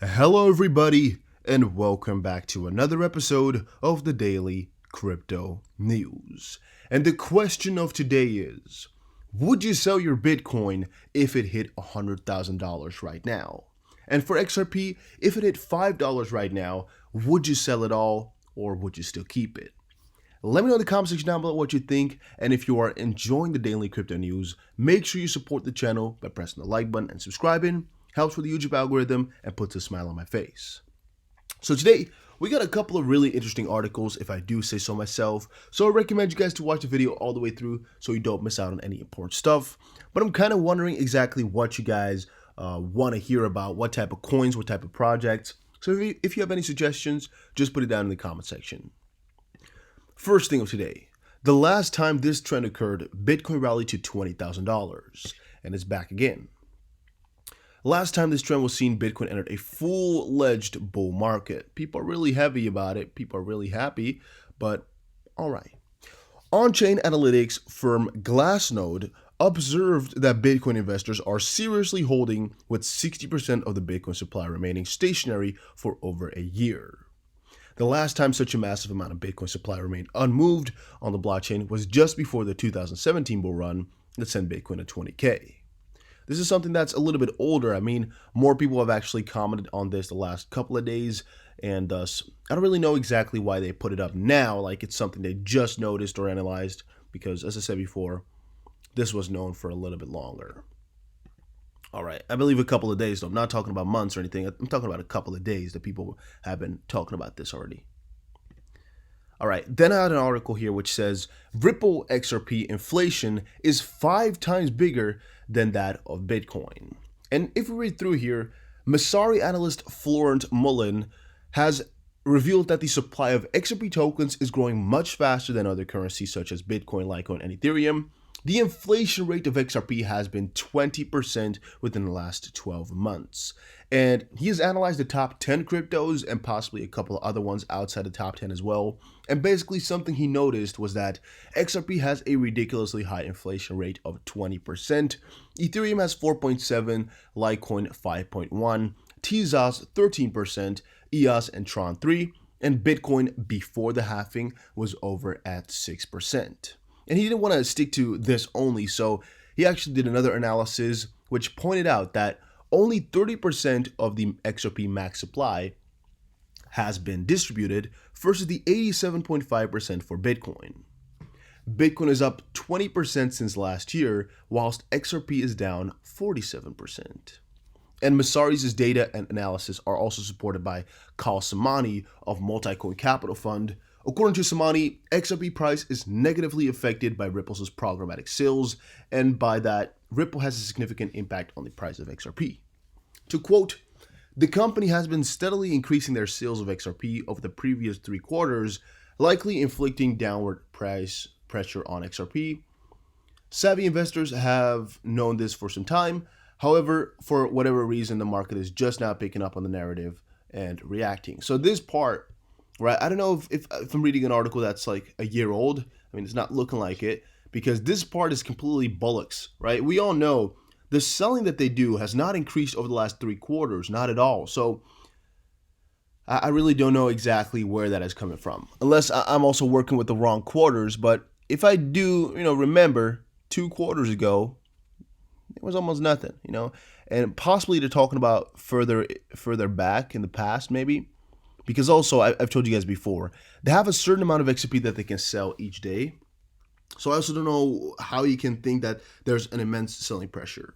Hello, everybody, and welcome back to another episode of the Daily Crypto News. And the question of today is, would you sell your Bitcoin if it hit $100,000 right now? And for XRP, if it hit $5 right now, would you sell it all or would you still keep it? Let me know in the comment section down below what you think, and if you are enjoying the daily crypto news, make sure you support the channel by pressing the like button and subscribing. Helps with the YouTube algorithm and puts a smile on my face. So today, we got a couple of really interesting articles, if I do say so myself, so I recommend you guys to watch the video all the way through so you don't miss out on any important stuff. But I'm kind of wondering exactly what you guys want to hear about, what type of coins, what type of projects. So if you have any suggestions, just put it down in the comment section. First thing of today, the last time this trend occurred, Bitcoin rallied to $20,000 and it's back again. Last time this trend was seen, Bitcoin entered a full-fledged bull market. People are really heavy about it. People are really happy, but all right. On-chain analytics firm Glassnode observed that Bitcoin investors are seriously holding with 60% of the Bitcoin supply remaining stationary for over a year. The last time such a massive amount of Bitcoin supply remained unmoved on the blockchain was just before the 2017 bull run that sent Bitcoin to 20K. This is something that's a little bit older. I mean, more people have actually commented on this the last couple of days, and thus, I don't really know exactly why they put it up now, like it's something they just noticed or analyzed, because as I said before, this was known for a little bit longer. All right, I believe a couple of days, though. I'm not talking about months or anything. I'm talking about a couple of days that people have been talking about this already. All right, then I had an article here which says Ripple XRP inflation is 5 times bigger than that of Bitcoin. And if we read through here, Messari analyst Florent Mullen has revealed that the supply of XRP tokens is growing much faster than other currencies such as Bitcoin, Litecoin, and Ethereum. The inflation rate of XRP has been 20% within the last 12 months. And he has analyzed the top 10 cryptos and possibly a couple of other ones outside the top 10 as well. And basically something he noticed was that XRP has a ridiculously high inflation rate of 20%. Ethereum has 4.7, Litecoin 5.1, Tezos 13%, EOS and Tron 3, and Bitcoin before the halving was over at 6%. And he didn't want to stick to this only, so he actually did another analysis which pointed out that only 30% of the XRP max supply has been distributed versus the 87.5% for Bitcoin. Bitcoin is up 20% since last year, whilst XRP is down 47%. And Messari's data and analysis are also supported by Kyle Samani of Multicoin Capital Fund. According to Samani, XRP price is negatively affected by Ripple's programmatic sales, and by that, Ripple has a significant impact on the price of XRP. To quote, the company has been steadily increasing their sales of XRP over the previous 3 quarters, likely inflicting downward price pressure on XRP. Savvy investors have known this for some time. However, for whatever reason, the market is just now picking up on the narrative and reacting. So this part, right, I don't know if I'm reading an article that's like a year old. I mean, it's not looking like it, because this part is completely bullocks, right? We all know the selling that they do has not increased over the last 3 quarters, not at all. So I really don't know exactly where that is coming from, unless I'm also working with the wrong quarters. But if I do, remember 2 quarters ago, it was almost nothing, and possibly they're talking about further back in the past, maybe, because also I've told you guys before, they have a certain amount of XRP that they can sell each day. So I also don't know how you can think that there's an immense selling pressure.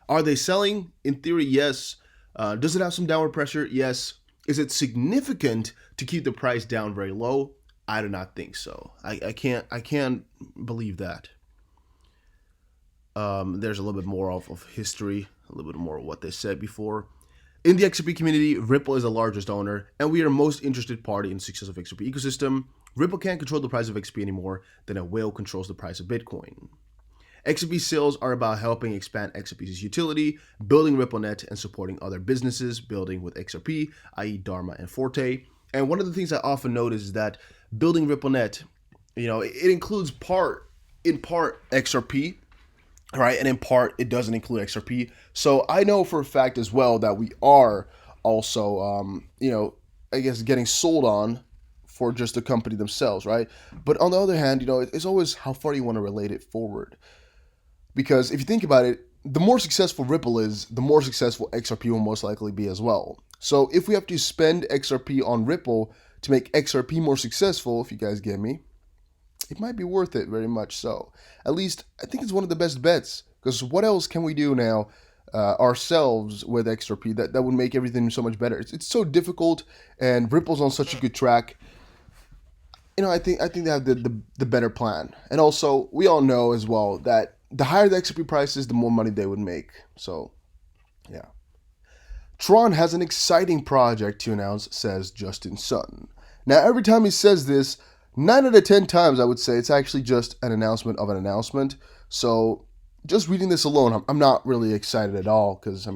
Are they selling? In theory, yes. Does it have some downward pressure? Yes. Is it significant to keep the price down very low? I do not think so. I can't believe that. There's a little bit more of history, a little bit more of what they said before. In the XRP community, Ripple is the largest owner, and we are most interested party in the success of XRP ecosystem. Ripple can't control the price of XRP anymore than a whale controls the price of Bitcoin. XRP sales are about helping expand XRP's utility, building RippleNet, and supporting other businesses building with XRP, i.e. Dharma and Forte. And one of the things I often notice is that building RippleNet, it includes in part XRP, right? And in part, it doesn't include XRP. So I know for a fact as well that we are also, I guess getting sold on for just the company themselves, right? But on the other hand, it's always how far you want to relate it forward. Because if you think about it, the more successful Ripple is, the more successful XRP will most likely be as well. So if we have to spend XRP on Ripple to make XRP more successful, if you guys get me, it might be worth it, very much so. At least, I think it's one of the best bets. Because what else can we do now ourselves with XRP that would make everything so much better? It's so difficult, and Ripple's on such a good track. I think they have the better plan. And also, we all know as well that the higher the XRP price is, the more money they would make. So, yeah. Tron has an exciting project to announce, says Justin Sutton. Now, every time he says this, 9 out of 10 times I would say it's actually just an announcement of an announcement. So, just reading this alone, I'm not really excited at all because,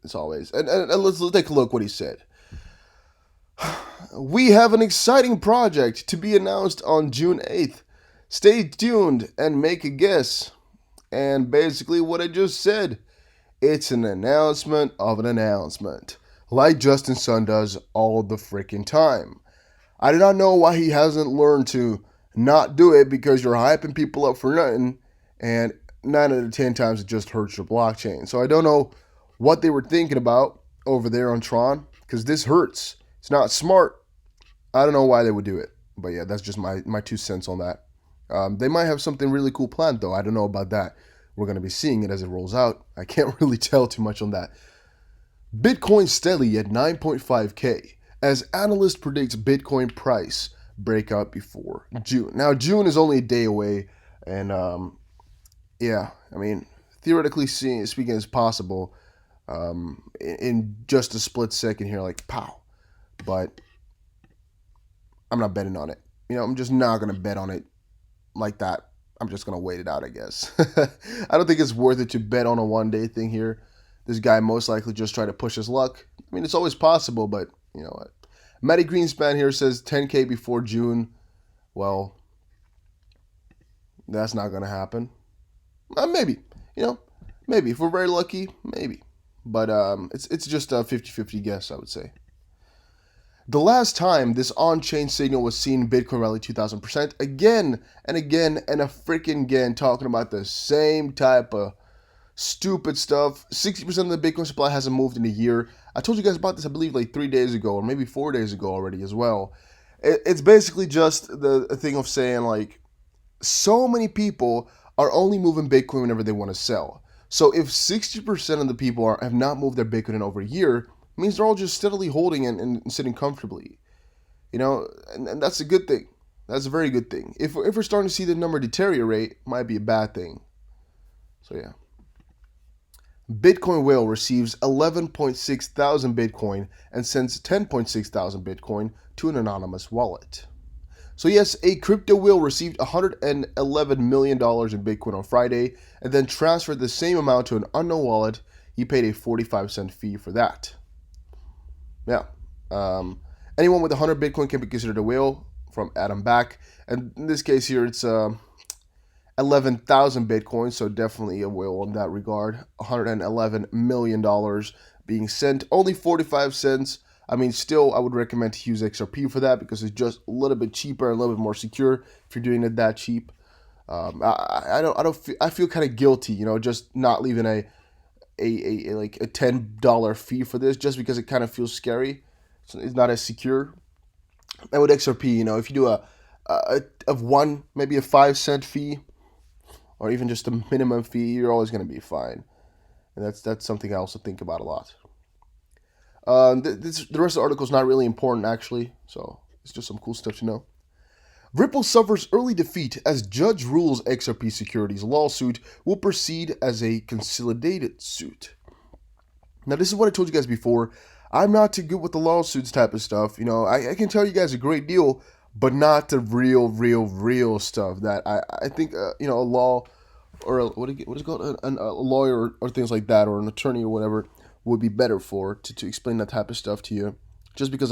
it's always. And let's take a look what he said. We have an exciting project to be announced on June 8th. Stay tuned and make a guess. And basically what I just said, it's an announcement of an announcement, like Justin Sun does all the freaking time. I do not know why he hasn't learned to not do it, because you're hyping people up for nothing, and 9 out of 10 times it just hurts your blockchain. So I don't know what they were thinking about over there on Tron, because this hurts. It's not smart. I don't know why they would do it. But yeah, that's just my 2 cents on that. They might have something really cool planned, though. I don't know about that. We're going to be seeing it as it rolls out. I can't really tell too much on that. Bitcoin steady at 9.5K, as analyst predicts Bitcoin price breakout before June. Now, June is only a day away, and theoretically speaking, it's possible in just a split second here, like pow. But I'm not betting on it. I'm just not going to bet on it like that. I'm just going to wait it out, I guess. I don't think it's worth it to bet on a one-day thing here. This guy most likely just tried to push his luck. It's always possible, but you know what? Matty Greenspan here says 10K before June. Well, that's not going to happen. Maybe. Maybe. If we're very lucky, maybe. But it's just a 50-50 guess, I would say. The last time this on-chain signal was seen, Bitcoin rallied 2,000%, again and again and a freaking again, talking about the same type of stupid stuff. 60% of the Bitcoin supply hasn't moved in a year. I told you guys about this, I believe, like 3 days ago or maybe 4 days ago already as well. It's basically just the thing of saying, like, so many people are only moving Bitcoin whenever they want to sell. So if 60% of the people have not moved their Bitcoin in over a year, it means they're all just steadily holding and sitting comfortably. And that's a good thing. That's a very good thing. If we're starting to see the number deteriorate, it might be a bad thing. So yeah. Bitcoin whale receives 11.6 thousand Bitcoin and sends 10.6 thousand Bitcoin to an anonymous wallet. So yes, a crypto whale received $111 million in Bitcoin on Friday and then transferred the same amount to an unknown wallet. He paid a 45-cent fee for that. Yeah. Anyone with 100 Bitcoin can be considered a whale, from Adam Back. And in this case here, it's 11,000 Bitcoin, so definitely a whale in that regard. $111 million being sent, only 45 cents. Still, I would recommend to use XRP for that because it's just a little bit cheaper and a little bit more secure if you're doing it that cheap. I feel kind of guilty, just not leaving a $10 fee for this, just because it kind of feels scary. So it's not as secure. And with XRP, if you do maybe a 5-cent fee, or even just a minimum fee, you're always going to be fine. And that's something else to think about a lot. The rest of the article is not really important, actually, so it's just some cool stuff to know. Ripple suffers early defeat as judge rules XRP Securities lawsuit will proceed as a consolidated suit. Now, this is what I told you guys before. I'm not too good with the lawsuits type of stuff. I can tell you guys a great deal, but not the real stuff that I think, a law or what is it called? A lawyer or things like that, or an attorney or whatever would be better for to explain that type of stuff to you. Just because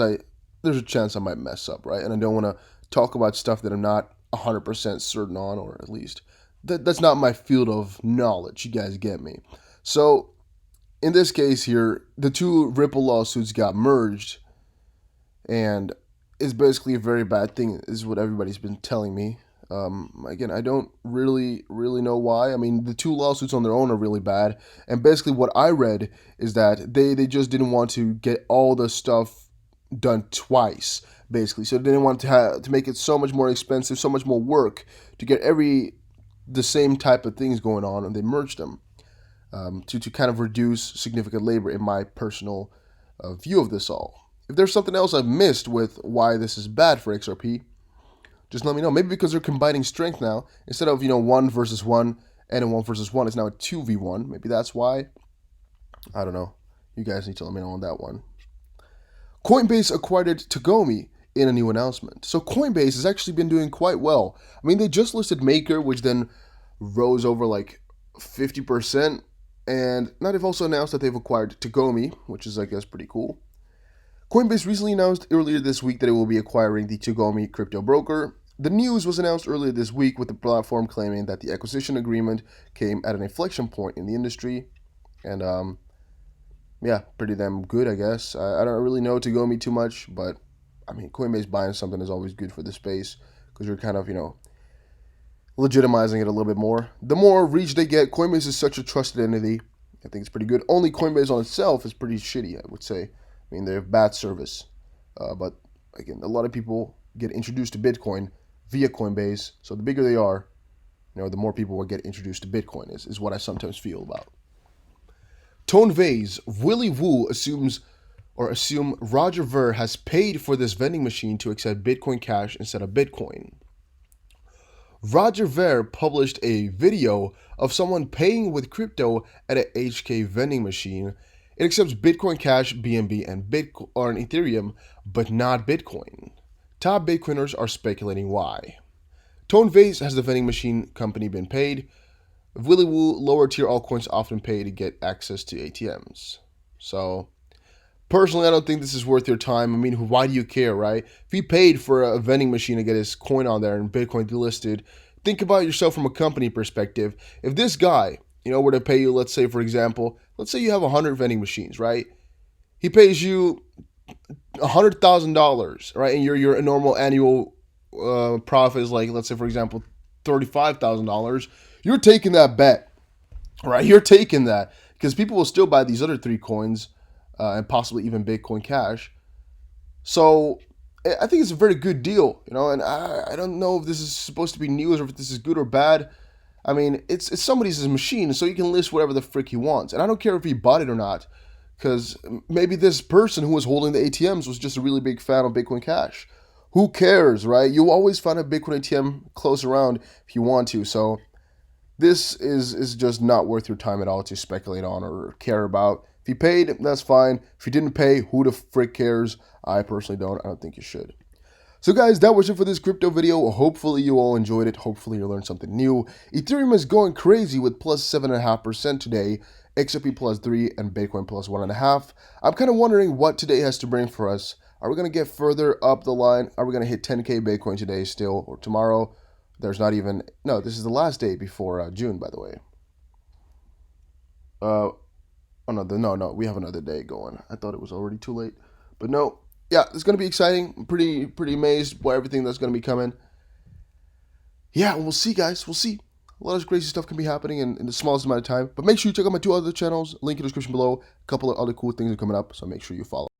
there's a chance I might mess up, right? And I don't want to talk about stuff that I'm not 100% certain on, or at least that's not my field of knowledge. You guys get me. So, in this case here, the two Ripple lawsuits got merged, and it's basically a very bad thing, is what everybody's been telling me. Again, I don't really know why. I mean, the two lawsuits on their own are really bad, and basically what I read is that they just didn't want to get all the stuff done twice, basically. So they didn't want to make it so much more expensive, so much more work to get the same type of things going on, and they merged them to kind of reduce significant labor, in my personal view of this all. If there's something else I've missed with why this is bad for XRP, just let me know. Maybe because they're combining strength now. Instead of, 1 versus 1 and a 1 versus 1, it's now a 2v1. Maybe that's why. I don't know. You guys need to let me know on that one. Coinbase acquired Togami in a new announcement. So Coinbase has actually been doing quite well. I mean, they just listed Maker, which then rose over like 50%. And now they've also announced that they've acquired Togami, which is, I guess, pretty cool. Coinbase recently announced earlier this week that it will be acquiring the Togami crypto broker. The news was announced earlier this week, with the platform claiming that the acquisition agreement came at an inflection point in the industry. And, yeah, pretty damn good, I guess. I don't really know Togami too much, but, I mean, Coinbase buying something is always good for the space, because you're kind of, legitimizing it a little bit more. The more reach they get, Coinbase is such a trusted entity. I think it's pretty good. Only Coinbase on itself is pretty shitty, I would say. I mean, they have bad service. But, again, a lot of people get introduced to Bitcoin via Coinbase. So the bigger they are, the more people will get introduced to Bitcoin, is what I sometimes feel about. Tone Vase, Willy Woo assume Roger Ver has paid for this vending machine to accept Bitcoin Cash instead of Bitcoin. Roger Ver published a video of someone paying with crypto at an HK vending machine. It accepts Bitcoin Cash, BNB, and Ethereum, but not Bitcoin. Top Bitcoiners are speculating why. Tone Vase, has the vending machine company been paid? Willy Woo, lower tier altcoins often pay to get access to ATMs. So, personally, I don't think this is worth your time. I mean, why do you care, right? If he paid for a vending machine to get his coin on there and Bitcoin delisted, think about yourself from a company perspective. If this guy, were to pay you, let's say, for example, let's say you have 100 vending machines, right? He pays you $100,000, right? And your normal annual profit is like, let's say, for example, $35,000. You're taking that bet, right? You're taking that because people will still buy these other 3 coins and possibly even Bitcoin Cash. So I think it's a very good deal, and I don't know if this is supposed to be news or if this is good or bad. I mean, it's somebody's machine, so he can list whatever the frick he wants. And I don't care if he bought it or not, because maybe this person who was holding the ATMs was just a really big fan of Bitcoin Cash. Who cares, right? You'll always find a Bitcoin ATM close around if you want to. So this is just not worth your time at all to speculate on or care about. If you paid, that's fine. If you didn't pay, who the frick cares? I personally don't. I don't think you should. So guys, that was it for this crypto video. Hopefully you all enjoyed it. Hopefully you learned something new. Ethereum is going crazy with plus 7.5% today, XRP plus 3, and Bitcoin plus 1.5. I'm kind of wondering what today has to bring for us. Are we going to get further up the line? Are we going to hit 10K Bitcoin today still, or tomorrow? There's not even, no, this is the last day before June, by the way. No, we have another day going. I thought it was already too late, but no. Yeah, it's going to be exciting. I'm pretty amazed by everything that's going to be coming. Yeah, we'll see, guys. We'll see. A lot of crazy stuff can be happening in the smallest amount of time. But make sure you check out my 2 other channels. Link in the description below. A couple of other cool things are coming up, so make sure you follow.